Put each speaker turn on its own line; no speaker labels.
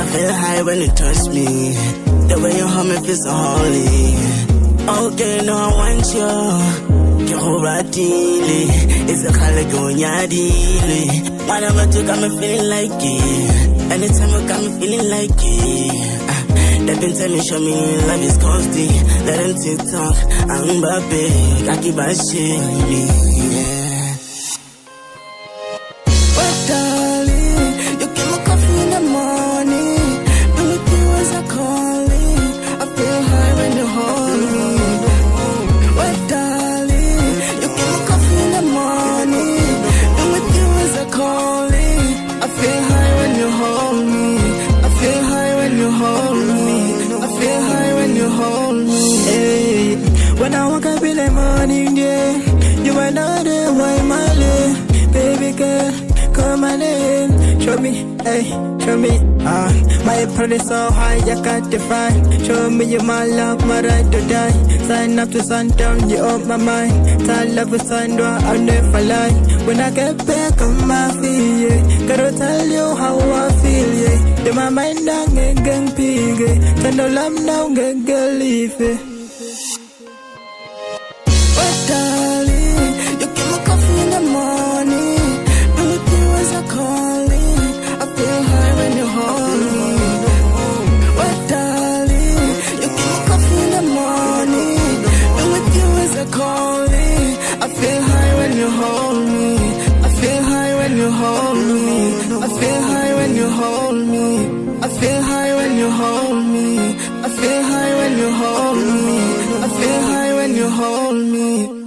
I feel high when you touch me. The way you hold me feels so holy. Okay, no, I want you. It's a Hlalcity. Whenever you got me feeling like it. Anytime you got me feeling like it. They've been telling me, show me love is constant. Let them TikTok, I'm baby. I keep my shit me. Yeah. But darling, you give me coffee in the morning. Be with you as I call it. I feel high when you hold me. But darling, you give me coffee in the morning. Be with you as I call it. I feel high when you hold me. I feel high when you hold me. I feel high when you hold me.
Hey, when I wake up in the morning, yeah, you are not there, why my love, baby girl, come on in, show me, hey, show me, my prayer is so high, I can't define, show me you my love, my right to die, sign up to sundown, you own my mind, tell love with sundown, I'll never lie, when I get back on my feet, yeah, gotta tell you how I feel, yeah, do my mind down, gang pig, turn the lamp down, girl, leave it.
But darling, you give me coffee in the morning. Be with you as I call it. I feel high when you hold me. But darling, you give me coffee in the morning. Be with you as I call it. I feel high when you hold me. I feel high when you hold me. I feel high when you hold me. I feel high when you hold me. I feel high when you hold me. I feel high when you hold me.